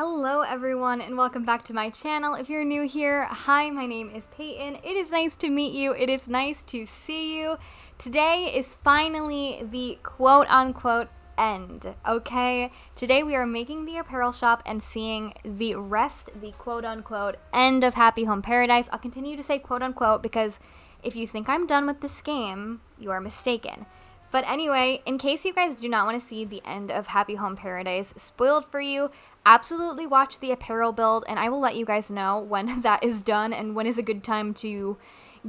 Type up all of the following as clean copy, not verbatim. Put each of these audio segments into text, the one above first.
Hello everyone and welcome back to my channel. If you're new here, hi, my name is Peyton. It is nice to meet you. It is nice to see you. Today is finally the quote-unquote end, okay? Today we are making the apparel shop and seeing the quote-unquote end of Happy Home Paradise. I'll continue to say quote-unquote because if you think I'm done with this game, you are mistaken. But anyway, in case you guys do not want to see the end of Happy Home Paradise spoiled for you, absolutely watch the apparel build, and I will let you guys know when that is done and when is a good time to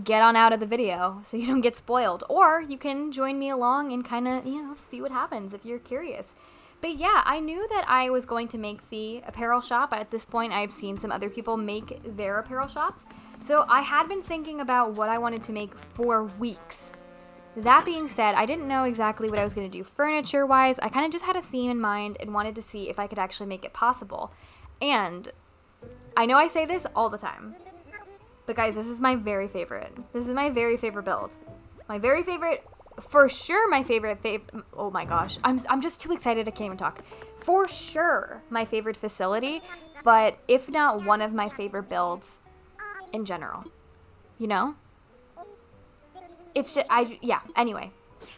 get on out of the video so you don't get spoiled. Or you can join me along and kind of, see what happens if you're curious. But yeah, I knew that I was going to make the apparel shop. At this point, I've seen some other people make their apparel shops. So I had been thinking about what I wanted to make for weeks. That being said, I didn't know exactly what I was going to do furniture-wise. I kind of just had a theme in mind and wanted to see if I could actually make it possible. And I know I say this all the time, but guys, this is my very favorite. This is my very favorite build. My very favorite, for sure my favorite, oh my gosh, I'm just too excited I can't even talk. For sure my favorite facility, but if not one of my favorite builds in general, It's just, anyway.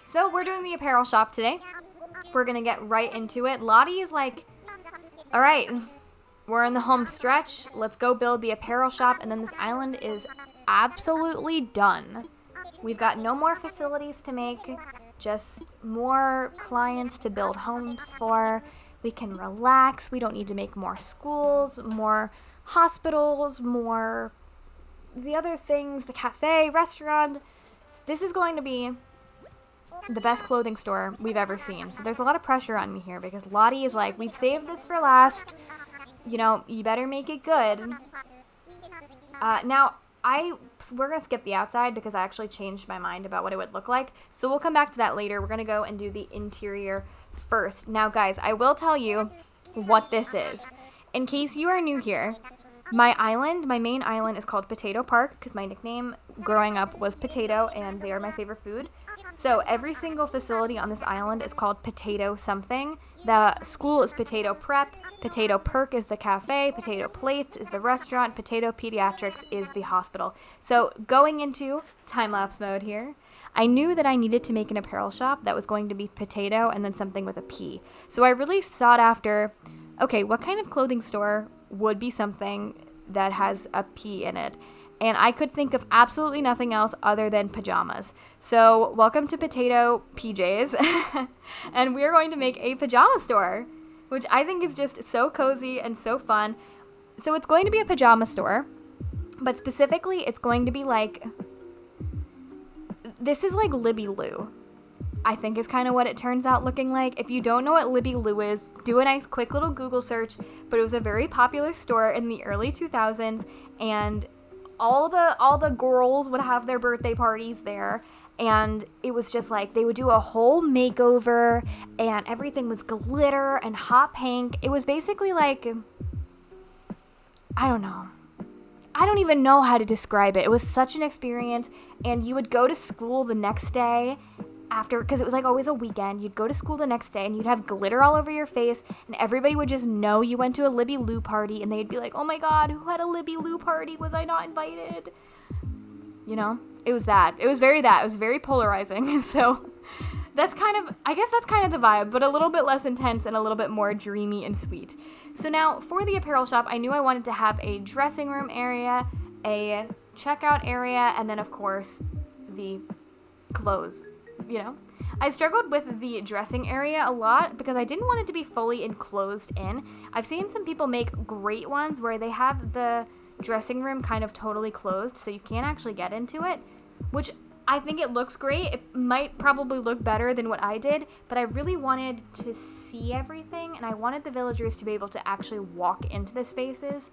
So we're doing the apparel shop today. We're going to get right into it. Lottie is like, all right, we're in the home stretch. Let's go build the apparel shop. And then this island is absolutely done. We've got no more facilities to make, just more clients to build homes for. We can relax. We don't need to make more schools, more hospitals, more the other things, the cafe, restaurant. This is going to be the best clothing store we've ever seen. So there's a lot of pressure on me here because Lottie is like, we've saved this for last. You better make it good. Now, we're going to skip the outside because I actually changed my mind about what it would look like. So we'll come back to that later. We're going to go and do the interior first. Now, guys, I will tell you what this is. In case you are new here, my main island is called Potato Park because my nickname growing up was Potato and they are my favorite food. So every single facility on this island is called Potato something. The school is Potato Prep, Potato Perk is the cafe, Potato Plates is the restaurant, Potato Pediatrics is the hospital. So going into time-lapse mode here, I knew that I needed to make an apparel shop that was going to be Potato and then something with a P. So I really sought after, okay, what kind of clothing store would be something that has a P in it? And I could think of absolutely nothing else other than pajamas. So welcome to Potato PJs. And we're going to make a pajama store, which I think is just so cozy and so fun. So it's going to be a pajama store, but specifically it's going to be like, this is like Libby Lou, I think is kind of what it turns out looking like. If you don't know what Libby Lou is, do a nice quick little Google search, but it was a very popular store in the early 2000s, and all the girls would have their birthday parties there, and it was just like they would do a whole makeover, and everything was glitter and hot pink. It was basically like, I don't know. I don't even know how to describe it. It was such an experience, and you would go to school the next day after, because it was like always a weekend. You'd go to school the next day and you'd have glitter all over your face, and everybody would just know you went to a Libby Lou party, and they'd be like, oh my god, who had a Libby Lou party? Was I not invited? It was that. It was very polarizing. So that's kind of the vibe, but a little bit less intense and a little bit more dreamy and sweet. So now for the apparel shop, I knew I wanted to have a dressing room area, a checkout area, and then of course the clothes. I struggled with the dressing area a lot because I didn't want it to be fully enclosed in. I've seen some people make great ones where they have the dressing room kind of totally closed so you can't actually get into it, which I think it looks great. It might probably look better than what I did, but I really wanted to see everything, and I wanted the villagers to be able to actually walk into the spaces.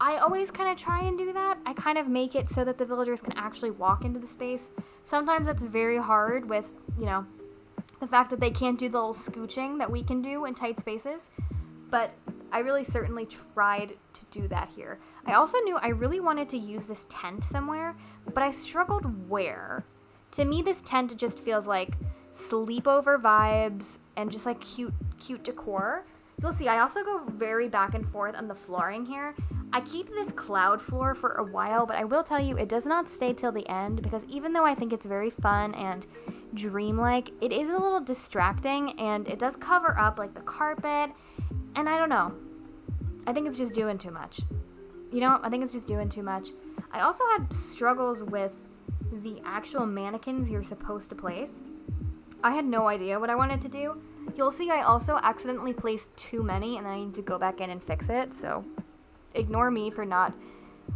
I always kind of try and do that. I kind of make it so that the villagers can actually walk into the space. Sometimes that's very hard with, the fact that they can't do the little scooching that we can do in tight spaces. But I really certainly tried to do that here. I also knew I really wanted to use this tent somewhere, but I struggled where. To me, this tent just feels like sleepover vibes and just like cute decor. You'll see, I also go very back and forth on the flooring here. I keep this cloud floor for a while, but I will tell you, it does not stay till the end, because even though I think it's very fun and dreamlike, it is a little distracting, and it does cover up, like, the carpet, and I don't know. I think it's just doing too much. You know, I think it's just doing too much. I also had struggles with the actual mannequins you're supposed to place. I had no idea what I wanted to do. You'll see I also accidentally placed too many, and then I need to go back in and fix it, so ignore me for not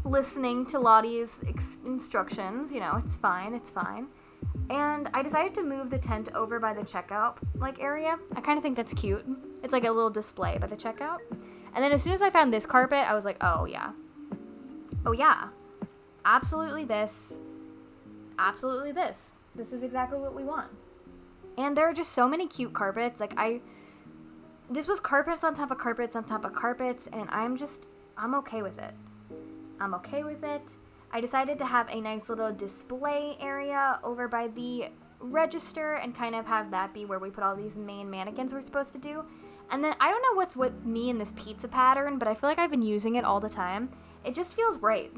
listening to Lottie's instructions. You know, it's fine, it's fine. And I decided to move the tent over by the checkout, like, area. I kind of think that's cute. It's like a little display by the checkout. And then as soon as I found this carpet, I was like, oh yeah. Oh yeah. Absolutely this. Absolutely this. This is exactly what we want. And there are just so many cute carpets. Like, this was carpets on top of carpets on top of carpets, and I'm okay with it. I'm okay with it. I decided to have a nice little display area over by the register and kind of have that be where we put all these main mannequins we're supposed to do. And then I don't know what's with me in this pizza pattern, but I feel like I've been using it all the time. It just feels right.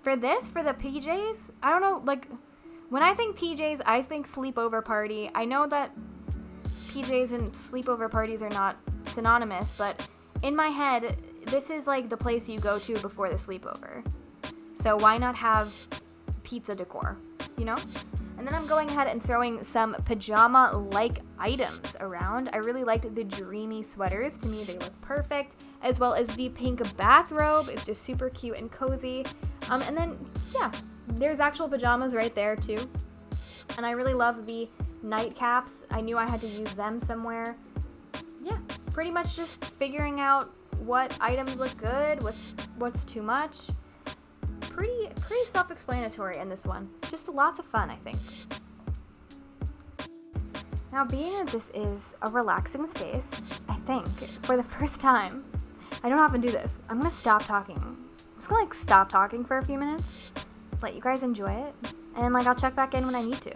For the PJs, I don't know, like, when I think PJs, I think sleepover party. I know that PJs and sleepover parties are not synonymous, but in my head, this is like the place you go to before the sleepover. So why not have pizza decor, you know? And then I'm going ahead and throwing some pajama-like items around. I really liked the dreamy sweaters. To me, they look perfect, as well as the pink bathrobe. It's just super cute and cozy. And then, yeah, there's actual pajamas right there, too. And I really love the nightcaps. I knew I had to use them somewhere. Yeah, pretty much just figuring out what items look good, what's too much. Pretty self-explanatory in this one. Just lots of fun, I think. Now, being that this is a relaxing space, I think, for the first time, I don't often do this, I'm gonna stop talking. I'm just gonna, like, stop talking for a few minutes, let you guys enjoy it, and, like, I'll check back in when I need to.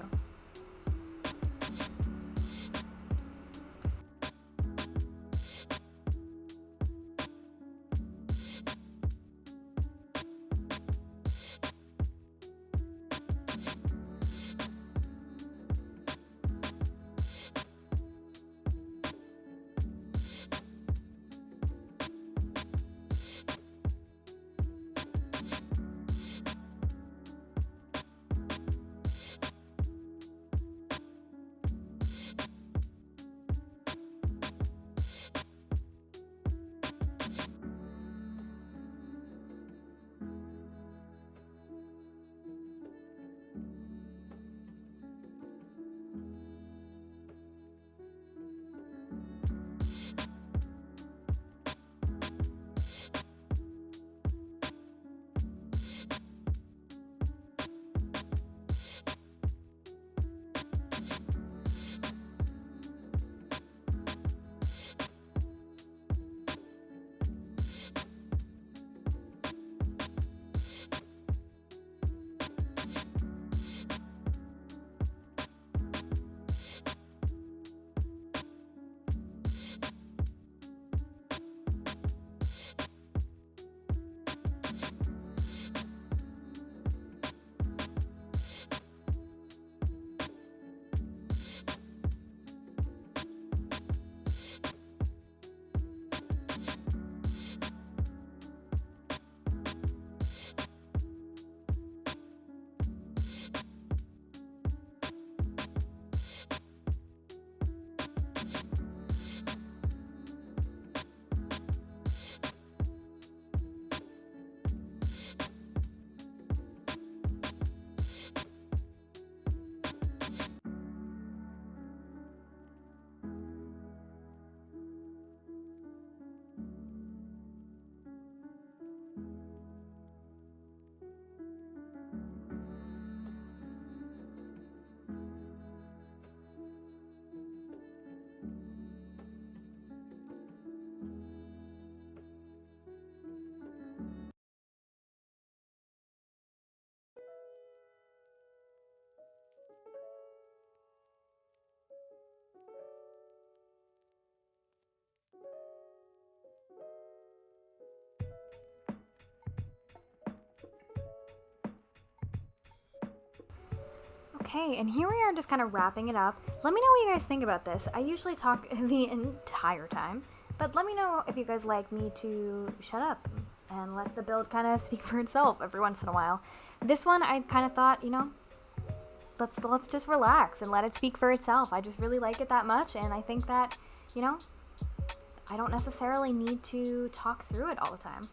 Okay, and here we are just kind of wrapping it up. Let me know what you guys think about this. I usually talk the entire time, but let me know if you guys like me to shut up and let the build kind of speak for itself every once in a while. This one, I kind of thought, you know, let's just relax and let it speak for itself. I just really like it that much, and I think that, you know, I don't necessarily need to talk through it all the time.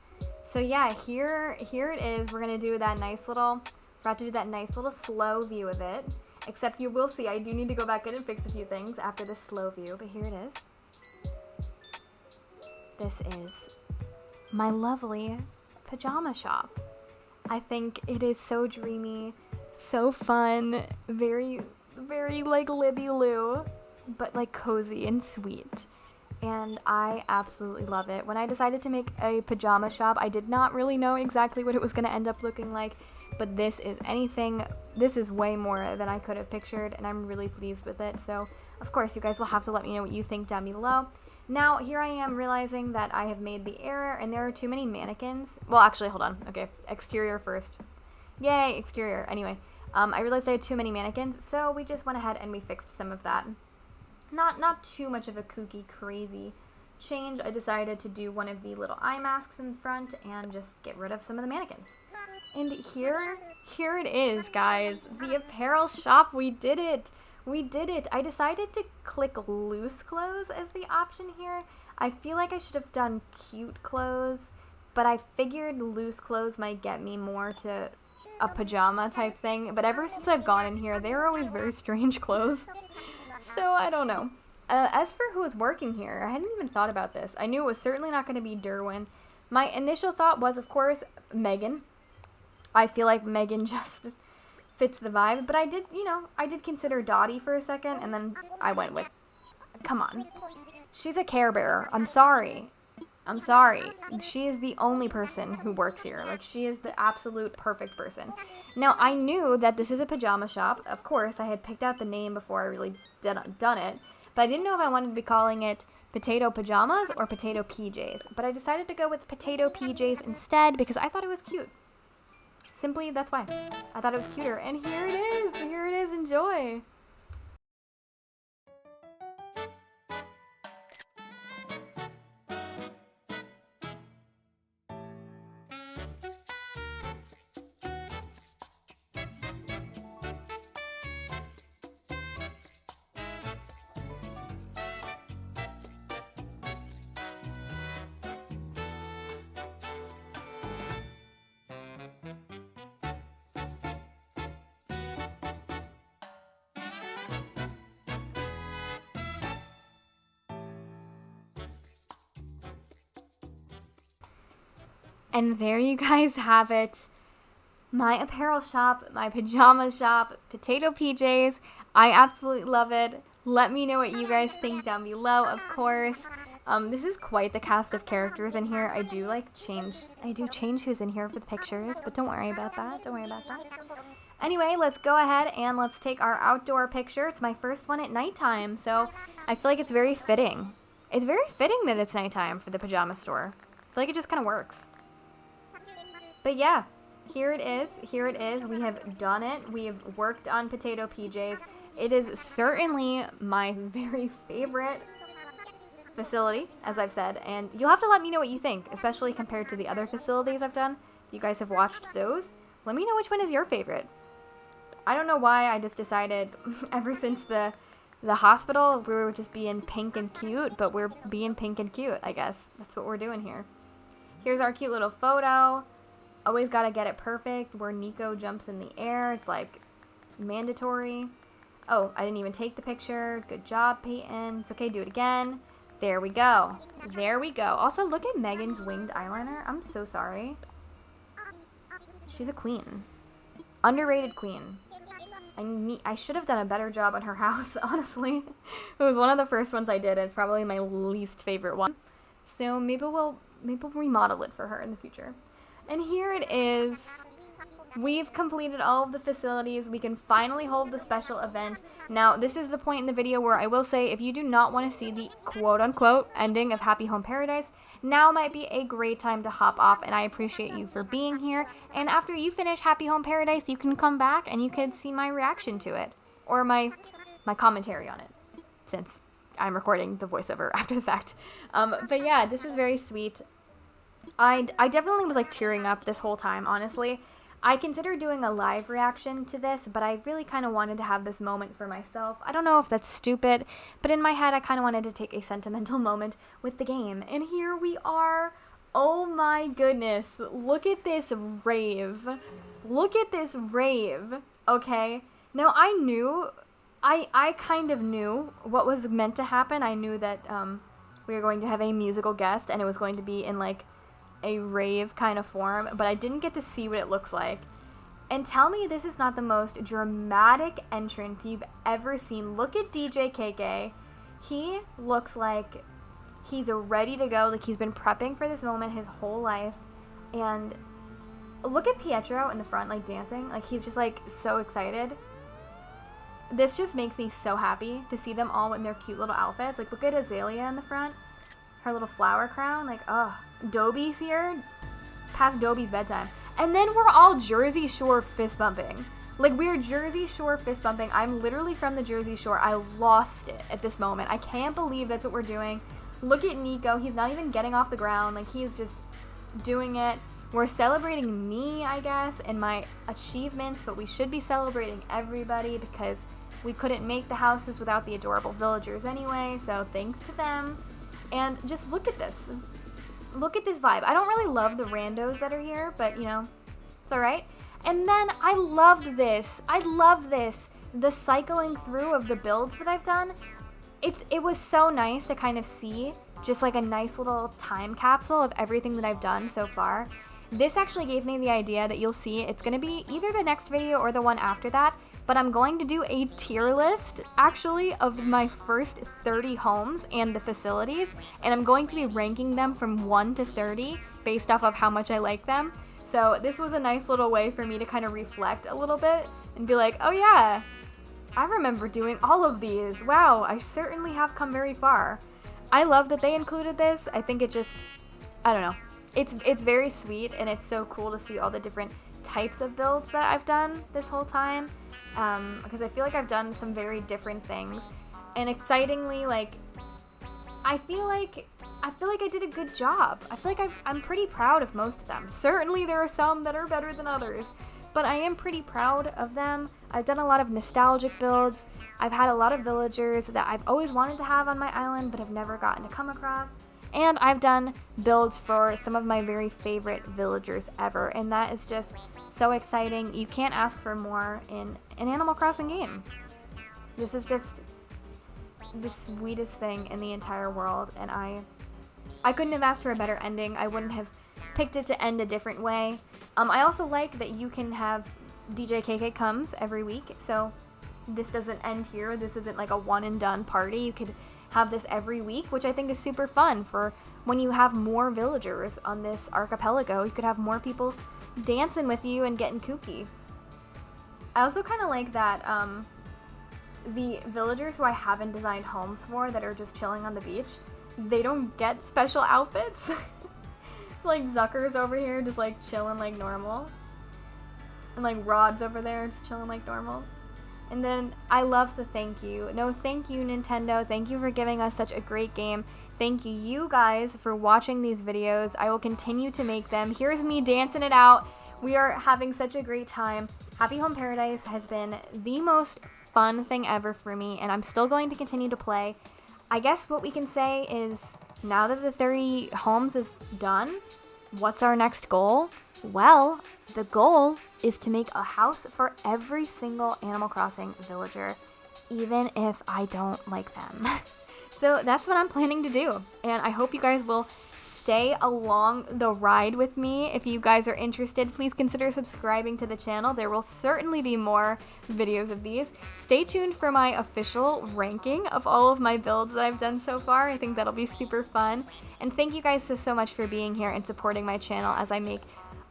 So yeah, here it is. We're gonna do that nice little, forgot to do that nice little slow view of it. Except you will see I do need to go back in and fix a few things after this slow view, but here it is. This is my lovely pajama shop. I think it is so dreamy, so fun, very, very like Libby Lou, but like cozy and sweet. And I absolutely love it. When I decided to make a pajama shop, I did not really know exactly what it was going to end up looking like, but this is way more than I could have pictured, and I'm really pleased with it. So, of course, you guys will have to let me know what you think down below. Now, here I am realizing that I have made the error, and there are too many mannequins. Well, actually, hold on. Okay, exterior first. Yay, exterior. Anyway, I realized I had too many mannequins, so we just went ahead and we fixed some of that. Not too much of a kooky, crazy change. I decided to do one of the little eye masks in front and just get rid of some of the mannequins. And here it is, guys. The apparel shop. We did it. We did it. I decided to click loose clothes as the option here. I feel like I should have done cute clothes, but I figured loose clothes might get me more to a pajama type thing. But ever since I've gone in here, they were always very strange clothes. So, I don't know. As for who was working here, I hadn't even thought about this. I knew it was certainly not going to be Derwin. My initial thought was, of course, Megan. I feel like Megan just fits the vibe. But I did consider Dottie for a second, and then I went with, come on. She's a Care Bearer. I'm sorry. She is the only person who works here. Like, she is the absolute perfect person. Now, I knew that this is a pajama shop. Of course, I had picked out the name before I really done it. But I didn't know if I wanted to be calling it Potato Pajamas or Potato PJs. But I decided to go with Potato PJs instead because I thought it was cute. Simply, that's why. I thought it was cuter. And here it is. Here it is. Enjoy. And there you guys have it. My apparel shop, my pajama shop, Potato PJs. I absolutely love it. Let me know what you guys think down below, of course. This is quite the cast of characters in here. I do change who's in here for the pictures, but don't worry about that. Anyway, let's go ahead and let's take our outdoor picture. It's my first one at nighttime, so I feel like it's very fitting. It's very fitting that it's nighttime for the pajama store. I feel like it just kind of works. But yeah, here it is. We have done it. We have worked on Potato PJs. It is certainly my very favorite facility, as I've said, and you'll have to let me know what you think, especially compared to the other facilities I've done. If you guys have watched those, let me know which one is your favorite. I don't know why I just decided ever since the hospital we were just being pink and cute, but we're being pink and cute, I guess. That's what we're doing here. Here's our cute little photo. Always gotta get it perfect, where Nico jumps in the air. It's like mandatory. Oh, I didn't even take the picture. Good job, Peyton. It's okay, do it again. There we go. Also, look at Megan's winged eyeliner. I'm so sorry. She's a queen. Underrated queen. I should have done a better job on her house, honestly. It was one of the first ones I did, and it's probably my least favorite one. So maybe we'll remodel it for her in the future. And here it is. We've completed all of the facilities. We can finally hold the special event. Now, this is the point in the video where I will say, if you do not want to see the quote-unquote ending of Happy Home Paradise, now might be a great time to hop off, and I appreciate you for being here. And after you finish Happy Home Paradise, you can come back and you can see my reaction to it, or my commentary on it, since I'm recording the voiceover after the fact. But yeah, this was very sweet. I definitely was like tearing up this whole time, honestly. I considered doing a live reaction to this, but I really kind of wanted to have this moment for myself. I don't know if that's stupid, but in my head I kind of wanted to take a sentimental moment with the game. And here we are. Oh my goodness. Look at this rave. Look at this rave. Okay. Now I kind of knew what was meant to happen. I knew that we were going to have a musical guest and it was going to be in like a rave kind of form, but I didn't get to see what it looks like. And tell me this is not the most dramatic entrance you've ever seen. Look at DJ KK. He looks like he's ready to go, like he's been prepping for this moment his whole life. And look at Pietro in the front, like dancing, like he's just like so excited. This just makes me so happy to see them all in their cute little outfits. Like look at Azalea in the front, her little flower crown, like oh. Dobie's here, past Dobie's bedtime. And then we're all Jersey Shore fist bumping. Like we're Jersey Shore fist bumping. I'm literally from the Jersey Shore. I lost it at this moment. I can't believe that's what we're doing. Look at Nico. He's not even getting off the ground. Like he's just doing it. We're celebrating me, I guess, and my achievements, but we should be celebrating everybody because we couldn't make the houses without the adorable villagers anyway, so thanks to them. And just look at this. Look at this vibe. I don't really love the randos that are here, but, you know, it's alright. And then I loved this. I love this. The cycling through of the builds that I've done. It was so nice to kind of see just like a nice little time capsule of everything that I've done so far. This actually gave me the idea that you'll see it's going to be either the next video or the one after that, but I'm going to do a tier list, actually, of my first 30 homes and the facilities, and I'm going to be ranking them from 1 to 30 based off of how much I like them. So this was a nice little way for me to kind of reflect a little bit and be like, oh yeah, I remember doing all of these. Wow, I certainly have come very far. I love that they included this. I think it just, I don't know. It's very sweet, and it's so cool to see all the different types of builds that I've done this whole time. Because I feel like I've done some very different things, and excitingly, like I feel like I did a good job. I feel like I'm pretty proud of most of them. Certainly there are some that are better than others, but I am pretty proud of them. I've done a lot of nostalgic builds. I've had a lot of villagers that I've always wanted to have on my island but have never gotten to come across. And I've done builds for some of my very favorite villagers ever, and that is just so exciting. You can't ask for more in an Animal Crossing game. This is just the sweetest thing in the entire world, and I couldn't have asked for a better ending. I wouldn't have picked it to end a different way. I also like that you can have DJ KK comes every week, so this doesn't end here. This isn't like a one and done party. You could have this every week, which I think is super fun for when you have more villagers on this archipelago. You could have more people dancing with you and getting kooky. I also kind of like that the villagers who I haven't designed homes for that are just chilling on the beach, they don't get special outfits. It's like Zucker's over here just like chilling like normal, and like Rod's over there just chilling like normal. And then I love the thank you. No, thank you, Nintendo. Thank you for giving us such a great game. Thank you, you guys, for watching these videos. I will continue to make them. Here's me dancing it out. We are having such a great time. Happy Home Paradise has been the most fun thing ever for me, and I'm still going to continue to play. I guess what we can say is, now that the 30 homes is done, what's our next goal? Well, the goal is to make a house for every single Animal Crossing villager, even if I don't like them. So that's what I'm planning to do, and I hope you guys will stay along the ride with me. If you guys are interested, please consider subscribing to the channel. There will certainly be more videos of these. Stay tuned for my official ranking of all of my builds that I've done so far. I think that'll be super fun. And thank you guys so much for being here and supporting my channel as I make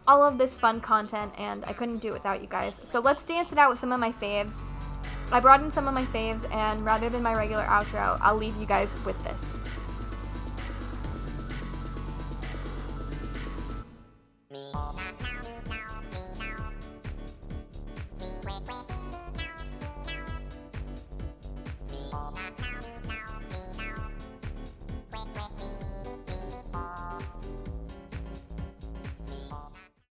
all of this fun content, and I couldn't do it without you guys. So let's dance it out with some of my faves. I brought in some of my faves, and rather than my regular outro, I'll leave you guys with this. Me.